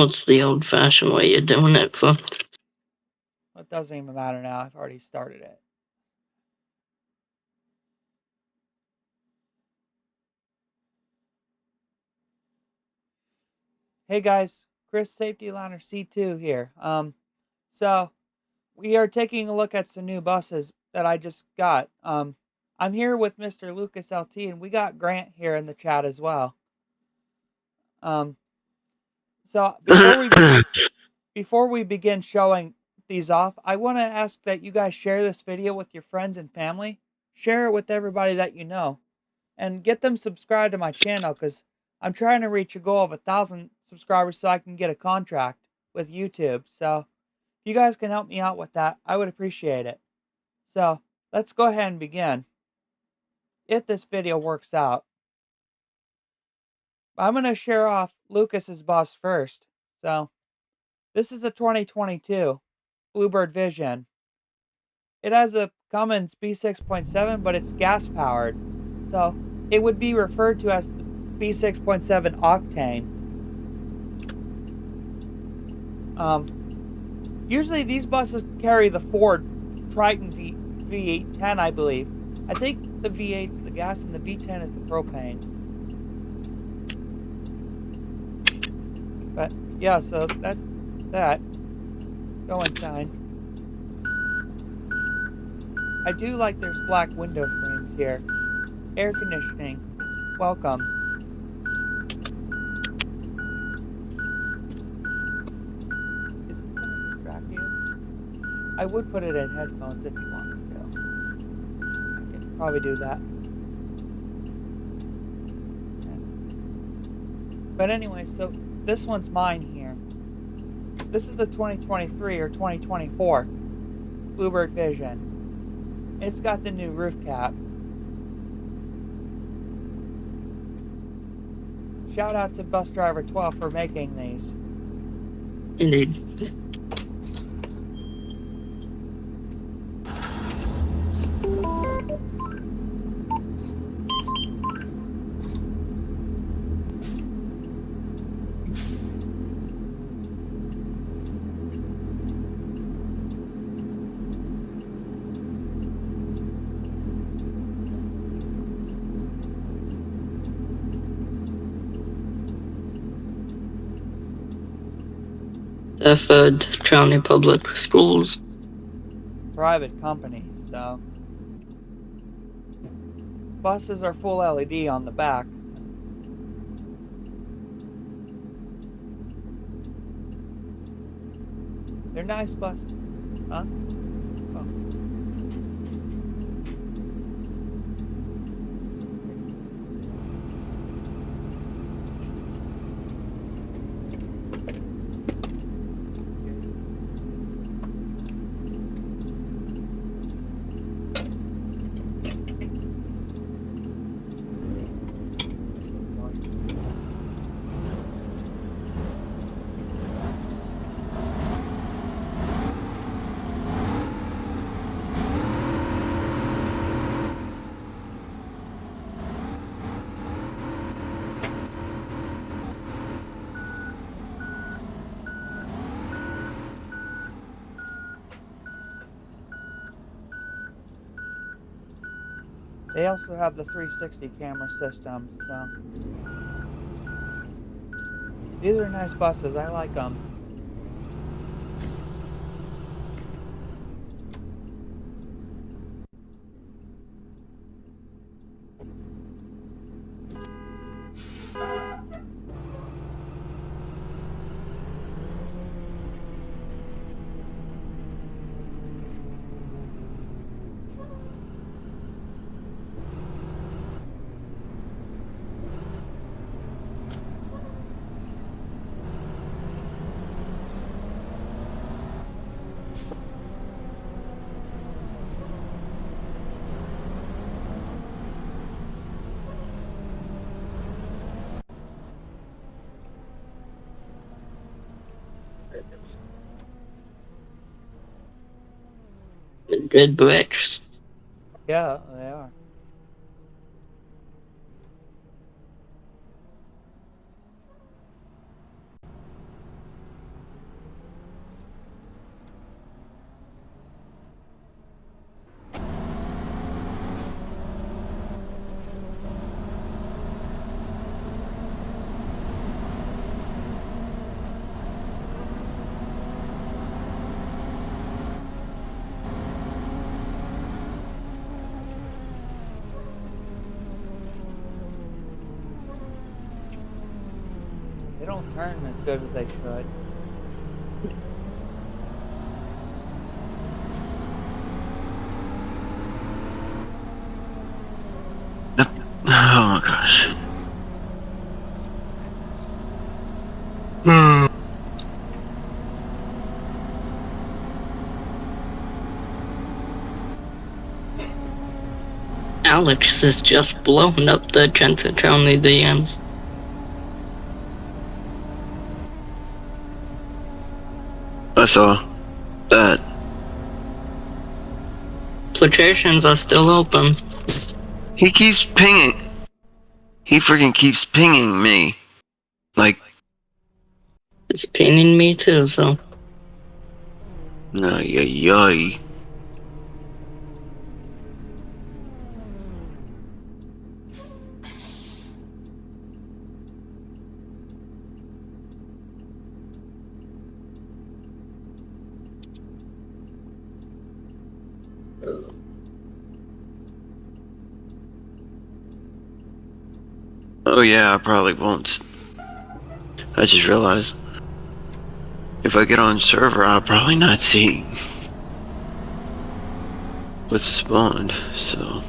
What's the old-fashioned way you're doing it for? It doesn't even matter now. I've already started it. Hey guys, Chris Safety Liner C2 here. So we are taking a look at some new buses that I just got. I'm here with Mr. Lucas LT, and we got Grant here in the chat as well. Um, so before we begin showing these off, I want to ask that you guys share this video with your friends and family. Share it with everybody that you know, and get them subscribed to my channel because I'm trying to reach a goal of 1,000 subscribers so I can get a contract with YouTube. So if you guys can help me out with that, I would appreciate it. So let's go ahead and begin. If this video works out, I'm going to share off Lucas's bus first. So this is a 2022 Bluebird Vision. It has a Cummins B6.7, but it's gas powered. So it would be referred to as the B6.7 octane. Usually these buses carry the Ford Triton V10, I believe. I think the V8's the gas and the V10 is the propane. But yeah, so that's that. Go inside. I do like there's black window frames here. Air conditioning is welcome. Is this gonna distract you? I would put it in headphones if you want me to. I could probably do that. But anyway, so this one's mine here. This is the 2023 or 2024 Bluebird Vision. It's got the new roof cap. Shout out to Bus Driver 12 for making these. Indeed. Stafford County Public Schools. Private company, so. Buses are full LED on the back. They're nice buses. Huh? Oh. They also have the 360 camera system, so. These are nice buses, I like them. Good bricks. Yeah, they are. don't turn as good as they should. Oh my gosh. Hmm. Alex is just blowing up the Jensen County DMs. I saw that. Applications are still open. He keeps pinging. He freaking keeps pinging me. Like, It's pinning me too, so. ay, ay, ay. Oh yeah, I probably won't. I just realized if I get on server, I'll probably not see what's spawned. So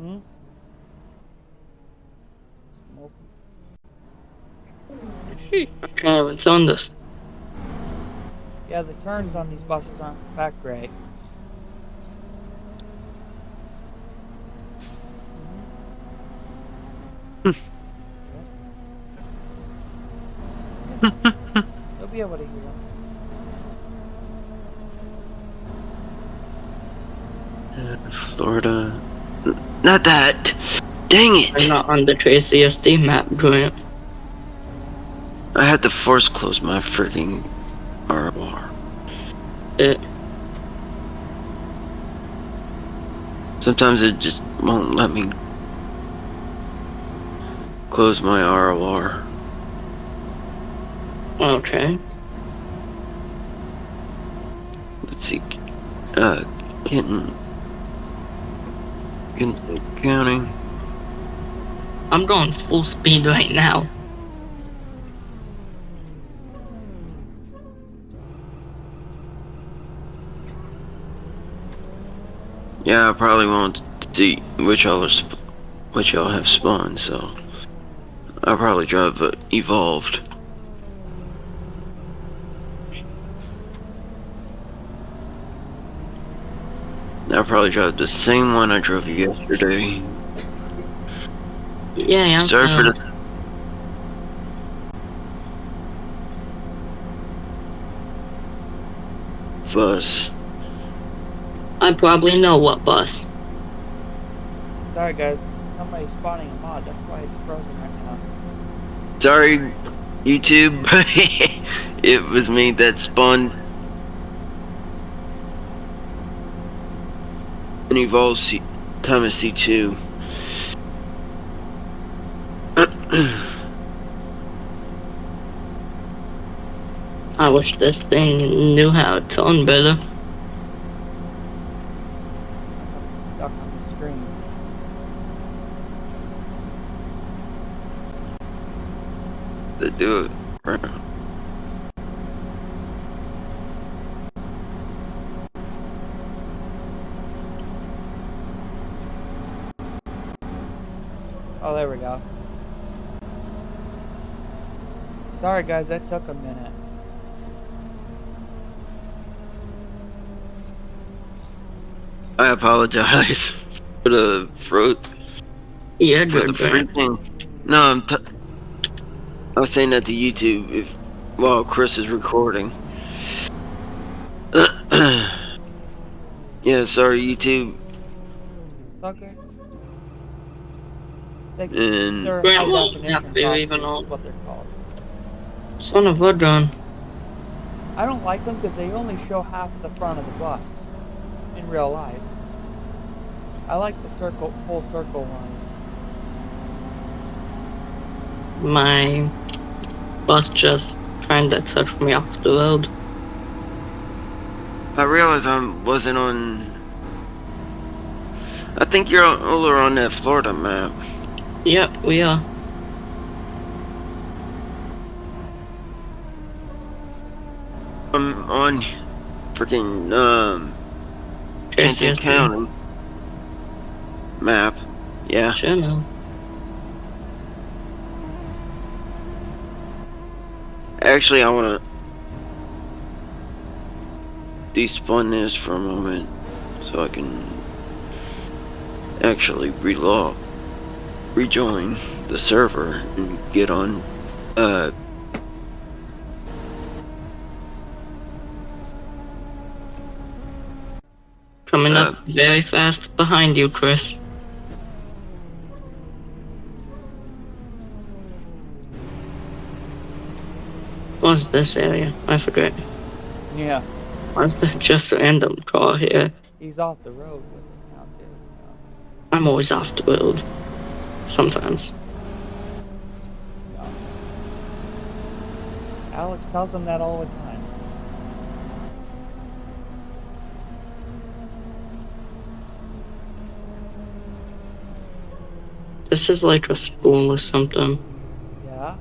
Hmm? Smoke. I can't even turn this. Yeah, the turns on these buses aren't that great. Yes. You'll be able to hear them. Florida, not that. Dang I'm it! not on the Tracy SD map, Julian. I had to force close my freaking ROR. Sometimes it just won't let me close my ROR. Okay. Let's see. Kenton County. I'm going full speed right now. Yeah, I probably won't see which y'all have spawned, so I'll probably drive Evolved. I'll probably drive the same one I drove yesterday. Yeah, Sorry for the fuss. I probably know what bus. Sorry guys, somebody's spawning a mod, that's why it's frozen right now. Sorry, YouTube. It was me that spawned an Evolved Thomas C2. I wish this thing knew how to tone better. I'm stuck on the screen. To do it. Oh, there we go. Sorry guys, that took a minute. I apologize for the Yeah, for the good, Brent. freaking. No, I was saying that to YouTube while Chris is recording. Yeah, sorry YouTube. Okay. They're And Brent, high what definition map are you even crossovers on? is what they're called. Son of a gun. I don't like them because they only show half the front of the bus in real life. I like the full circle one. My bus just trying to touch me off the road. I realized I wasn't on. I think you're over on that Florida map. Yep, we are. I'm on freaking Kent KCSB. County map. Yeah. Sure, man. Actually, I wanna despawn this for a moment so I can actually rejoin the server and get on Coming up very fast behind you, Chris. What's this area? I forget. Yeah, What's the just random car here? he's off the road with it now too. I'm always off the road. Sometimes. So. Yeah. Alex tells him that all the time. This is like a school or something. Yeah.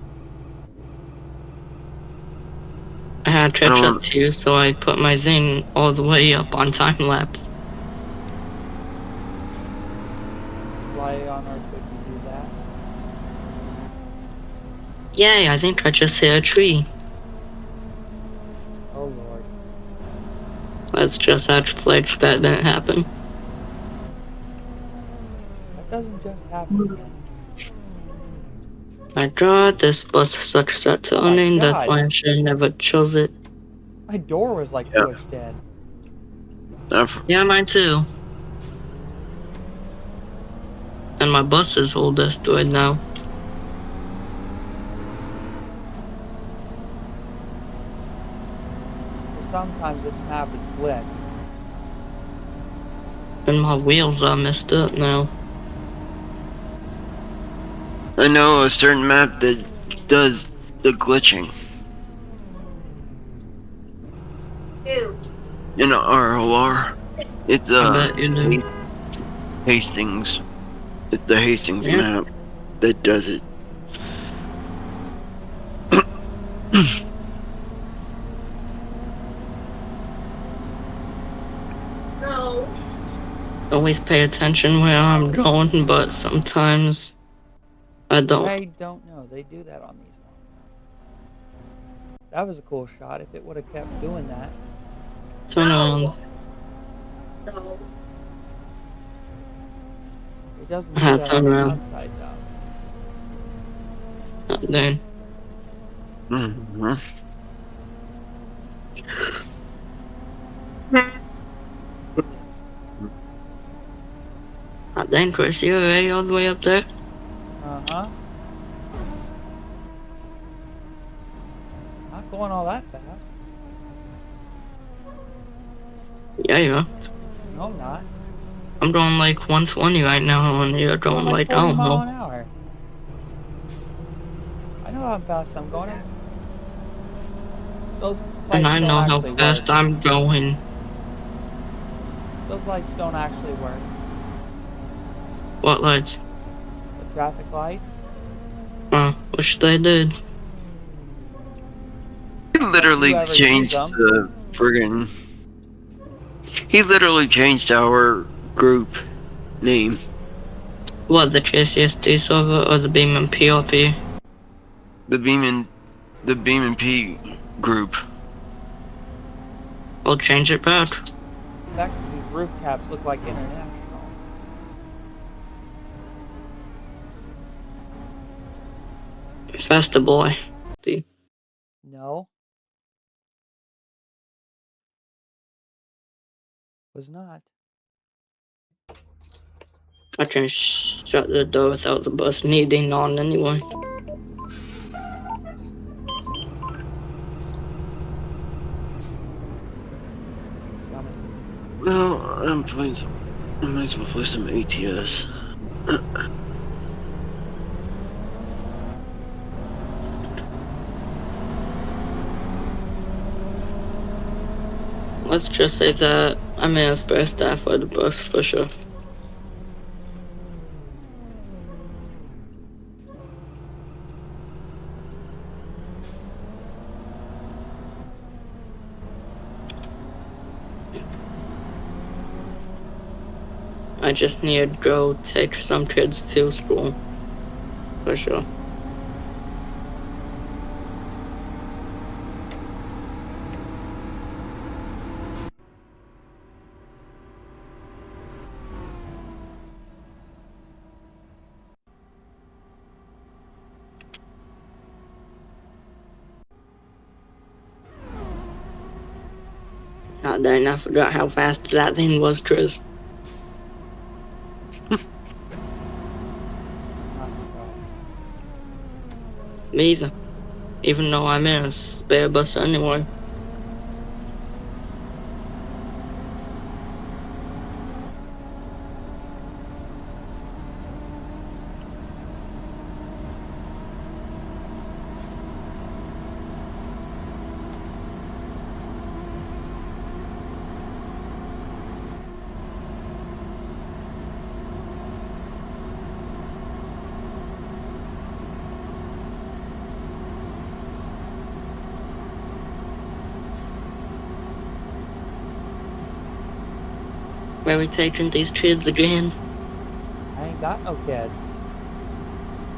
I had to catch up to you, so I put my thing all the way up on time lapse. Why on earth would you do that? Yay, I think I just hit a tree. Oh lord. Let's just have to fledge that didn't happen. That doesn't just happen again. My god, this bus sucks at turning, that's why I should have never chose it. My door was like pushed in. Yeah, mine too. And my bus is all destroyed now. Sometimes this map is glitched. And my wheels are messed up now. I know a certain map that does the glitching. In ROR. It's I bet you do. Hastings. It's the Hastings map that does it. Always pay attention where I'm going, but sometimes I don't. I don't know. They do that on these ones. That was a cool shot if it would have kept doing that. Turn around. It doesn't do that on the outside though. Then. Mm-hmm. Then, Chris, you already all the way up there? Uh-huh. Not going all that fast. Yeah, you are. No, I'm not. I'm going like 120 right now, and you're going like, I don't know. Mile an hour. I know how fast I'm going. Those And I know how fast I'm going. Those lights don't actually work. What lights? The traffic lights? Wish they did. He literally changed the friggin'. He literally changed our group name. What, the KCSD server or the Beam and PRP? The Beam and P group. I'll change it back. In fact, these roof caps look like international. Faster, boy. See? No. Was not. I can shut the door without the bus needing on anyway. Well, I'm playing some. I might as well play some ATS. Let's just say that I'm in a spare staff for the bus for sure. I just need to go take some kids to school. For sure. God dang, I forgot how fast that thing was, Chris. Not surprised. Me either. Even though I'm in a spare bus anyway. Where we taking these kids again? I ain't got no kids.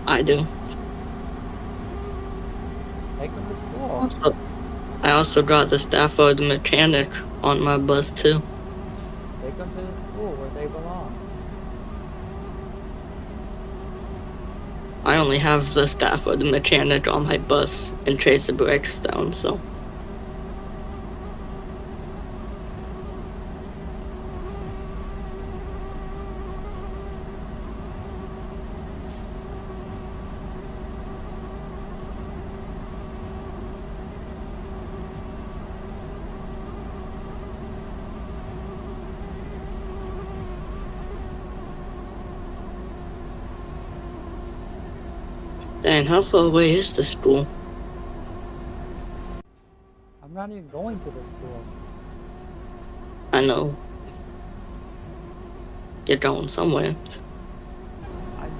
I do. Take them to school. I also got the staff or the mechanic on my bus too. Take them to the school where they belong. I only have the staff or the mechanic on my bus in case it breaks down, so. Dang, how far away is the school? I'm not even going to the school. I know. You're going somewhere. I'm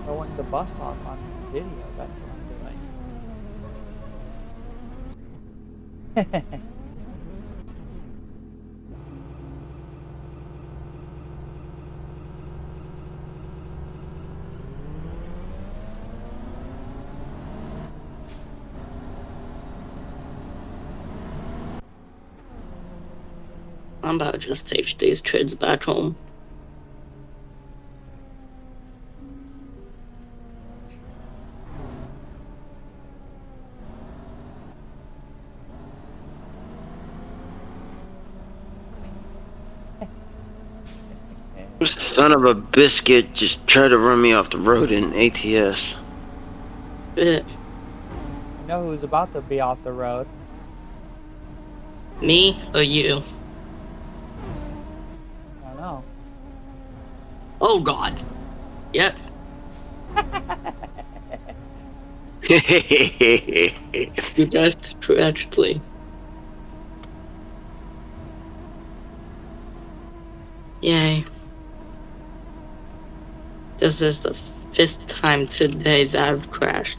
throwing the bus off on video. That's what I'm doing. I'm about to just take these kids back home. Son of a biscuit just tried to run me off the road in ATS. Eh, You know who's about to be off the road? me or you? I don't know. Oh God. Yep. You guessed correctly. Yay. This is the 5th time today that I've crashed.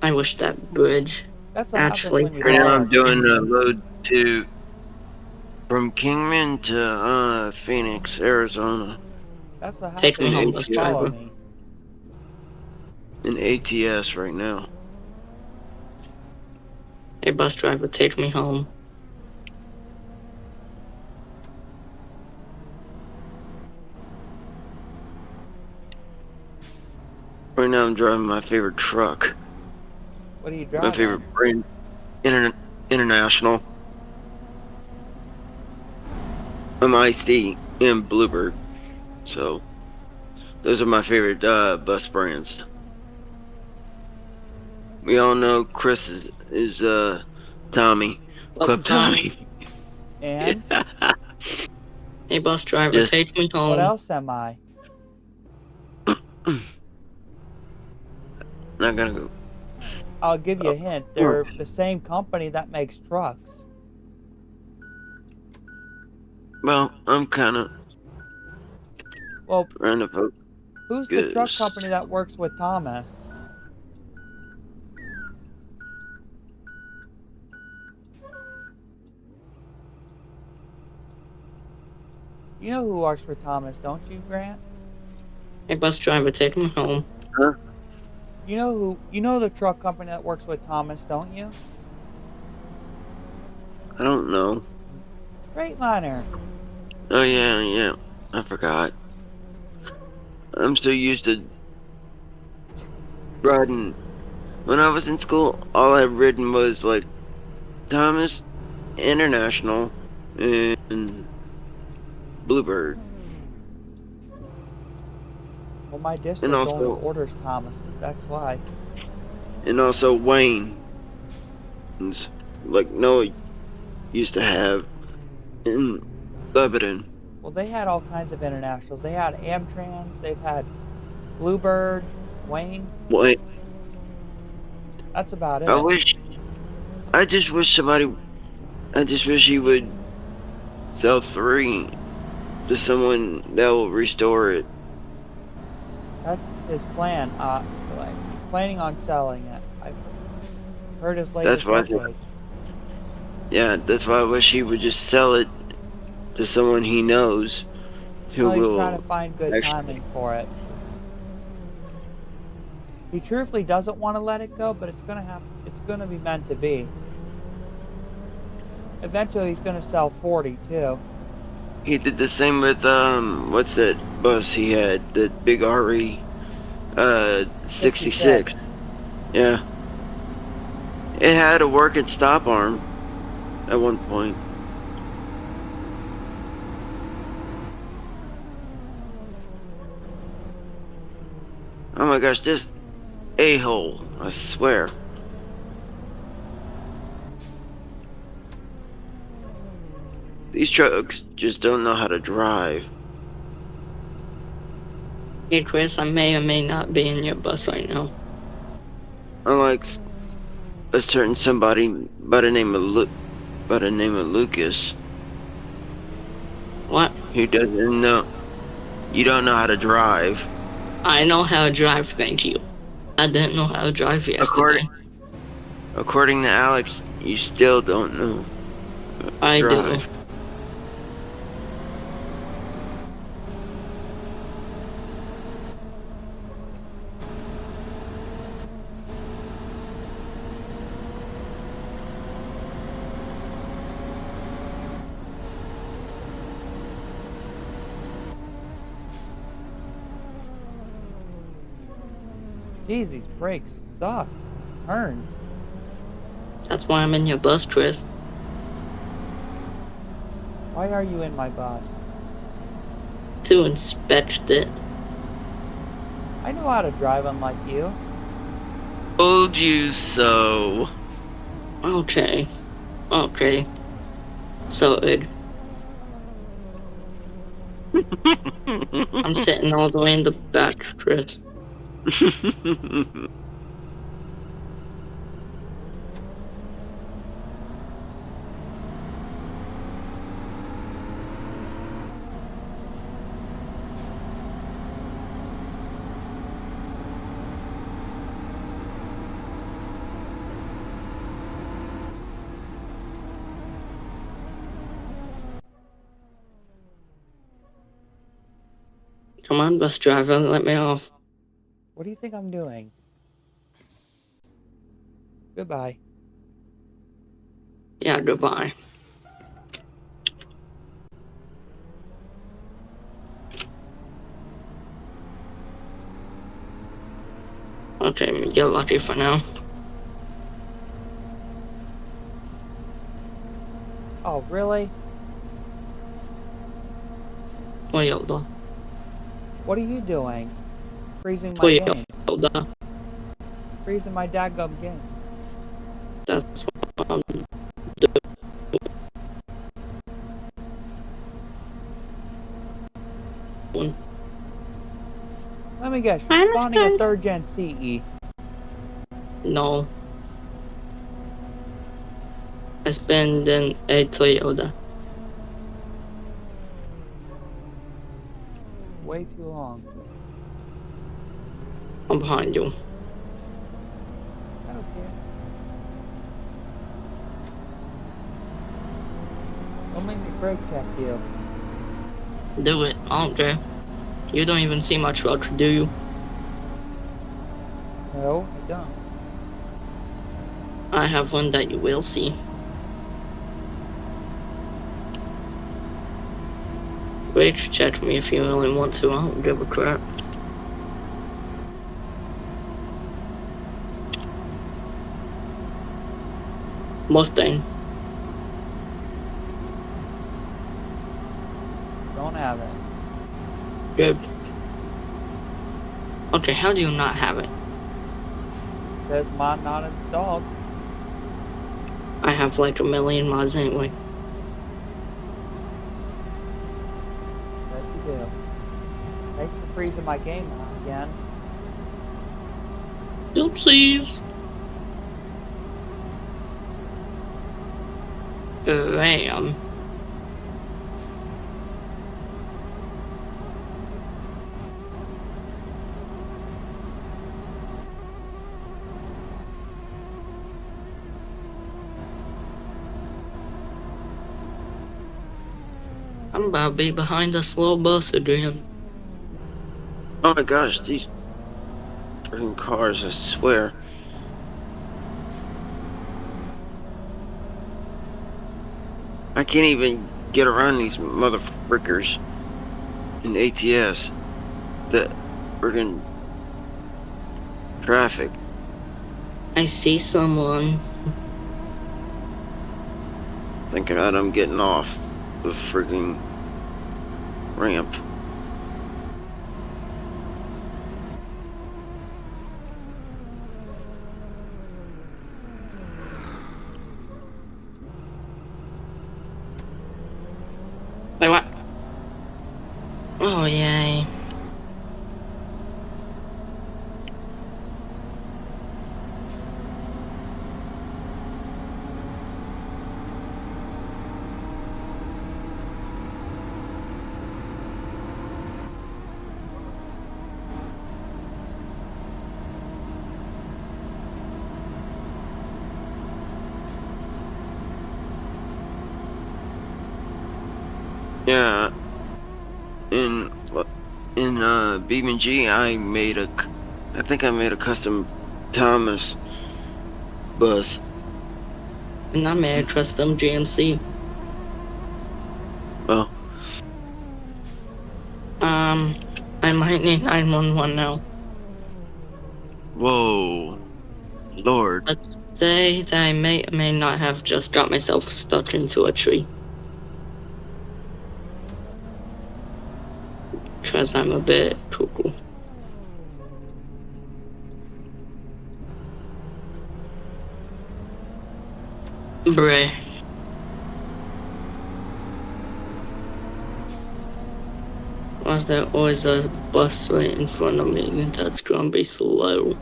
I wish that bridge That's what actually happens when you Right now fall I'm off. doing a load to from Kingman to Phoenix, Arizona, That's what Take happens me when home, you bus follow driver. me. in ATS right now. Hey, bus driver, take me home. Right now I'm driving my favorite truck. What are you My driving? favorite brand, International. I'm IC and Bluebird. So those are my favorite bus brands. We all know Chris is Tommy. Club Tommy. And Hey, bus driver, Just- take me home. what else am I? Not gonna go. I'll give you a hint. They're the same company that makes trucks. Well, I'm kind of Well, trying to who's the truck focus. company that works with Thomas? You know who works for Thomas, don't you, Grant? Hey, bus driver, take me home. Huh? You know the truck company that works with Thomas, don't you? I don't know. Freightliner. Oh yeah. I forgot. I'm so used to riding. When I was in school, all I've ridden was like Thomas International and Bluebird, Well, my and district only also orders Thomases, that's why. Wayne. Like Noah used to have in Lebanon. Well, they had all kinds of internationals. They had Amtrans, they've had Bluebird, Wayne. Wayne. That's about I it. wish. I just wish somebody. I just wish he would sell 3 to someone that will restore it. That's his plan. Like, he's planning on selling it. I've heard his That's latest why. updates. Yeah, that's why I wish he would just sell it to someone he knows who Well, he's trying to will find good actually. timing for it. He truthfully doesn't want to let it go, but it's gonna be meant to be. Eventually, he's gonna sell 40 too. He did the same with what's that bus he had? That big RE 66. Yeah. It had a working stop arm at one point. Oh my gosh, this a-hole, I swear. These trucks just don't know how to drive. Hey, Chris, I may or may not be in your bus right now. Unlike a certain somebody by the name of Lucas. What? Who doesn't know? You don't know how to drive. I know how to drive, thank you. I didn't know how to drive yesterday. According to Alex, you still don't know how to I drive. do. Jeez, these brakes suck. Turns. That's why I'm in your bus, Chris. Why are you in my bus? To inspect it. I know how to drive unlike you. Told you so. Okay. Okay. So it. I'm sitting all the way in the back, Chris. Come on, bus driver, let me off. What do you think I'm doing? Goodbye. Yeah, goodbye. Okay, you're lucky for now. Oh, really? Toyota. What are you doing? Freezing my game. Toyota. Freezing my dadgum game. That's what I'm doing. Let me guess, you're spawning a 3rd gen CE. No. I spend in a Toyota. way too long. I'm behind you. I don't care. Don't make me brake check you. Do it. I don't care. You don't even see my truck, do you? No, I don't. I have one that you will see. Brake check me if you really want to. I don't give a crap. Mustang. Don't have it. Good. Okay, how do you not have it? Says mod not installed. I have like a million mods anyway. Yes, you do. Thanks for freezing my game out again. Oopsies. Bam. I'm about to be behind a slow bus again. Oh my gosh, these freaking cars, I swear. I can't even get around these motherfuckers in ATS. The freaking traffic. I see someone. Thinking that I'm getting off the freaking ramp. Wait, what? Oh, yay. Yeah. In BeamNG, I think I made a custom Thomas bus. And I made a custom GMC. Well, I might need 911 now. whoa, Lord. Let's say that I may or may not have just got myself stuck into a tree. Because I'm a bit cuckoo. Bruh. Was there always a bus right in front of me and that's gonna be slow?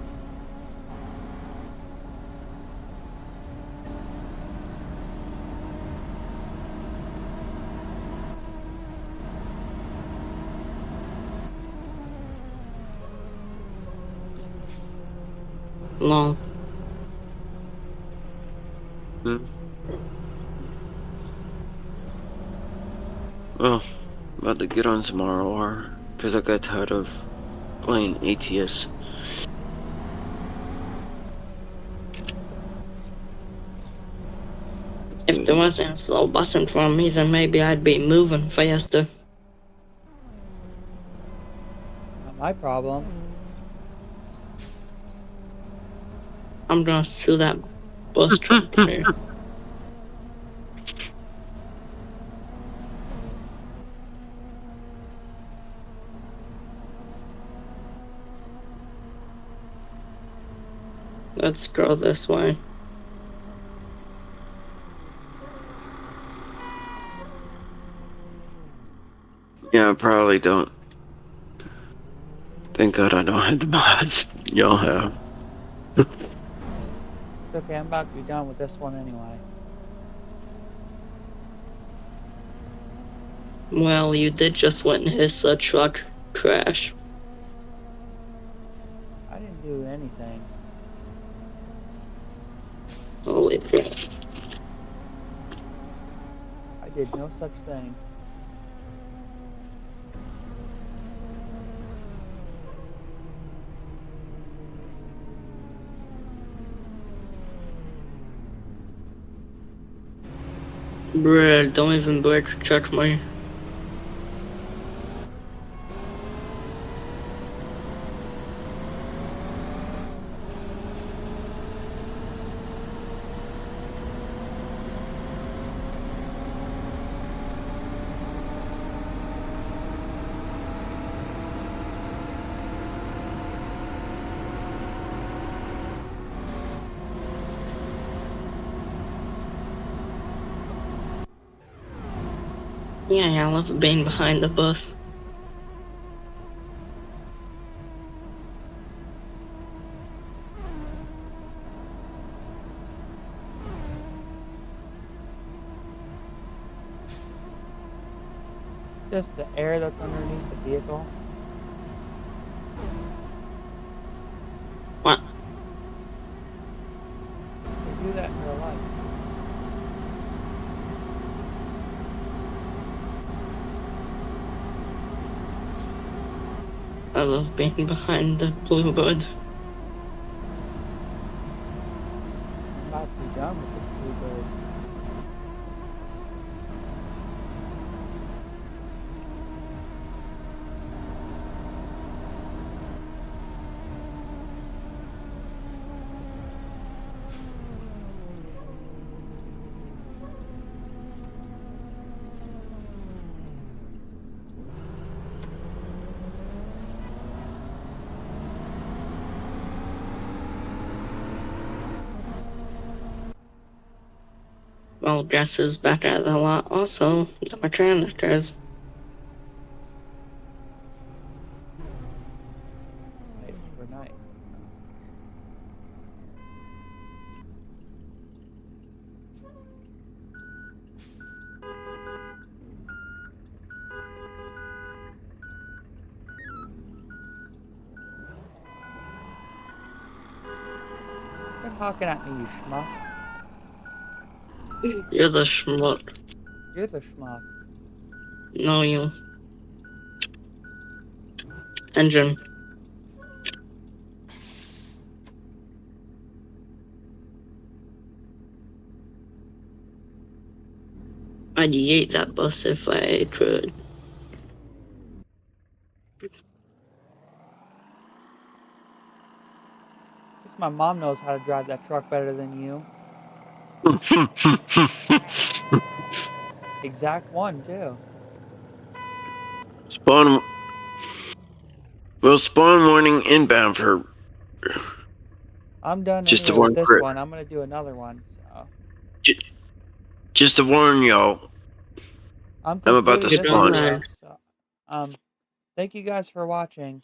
Long. Well, about to get on some ROR because I got tired of playing ATS. If there wasn't a slow bus in front of me, then maybe I'd be moving faster. Not my problem. I'm gonna sue that bus company. Let's go this way. Yeah, I probably don't. Thank God I don't have the mods y'all have. It's okay, I'm about to be done with this one anyway. Well, you did just witness a truck Crash. I didn't do anything. Holy crap. I did no such thing. Bruh, don't even touch me. Yeah, I love being behind the bus. Just the air that's underneath the vehicle. What? They do that in real life. I love being behind the Bluebird. I'm about to be done with this Bluebird. Well, guess who's back at the lot also? The Mechanicers. Wait for night. Quit hawking at me, you schmuck. You're the schmuck. You're the schmuck. No, you. Engine. I'd yeet that bus if I could. At least my mom knows how to drive that truck better than you. Exact one, too. Spawn. Well, spawn warning inbound for. I'm done Just to anyway with warn this Chris. one. I'm going to do another one. So Just to warn y'all. I'm I'm about to concluding this spawn. video. So, thank you guys for watching.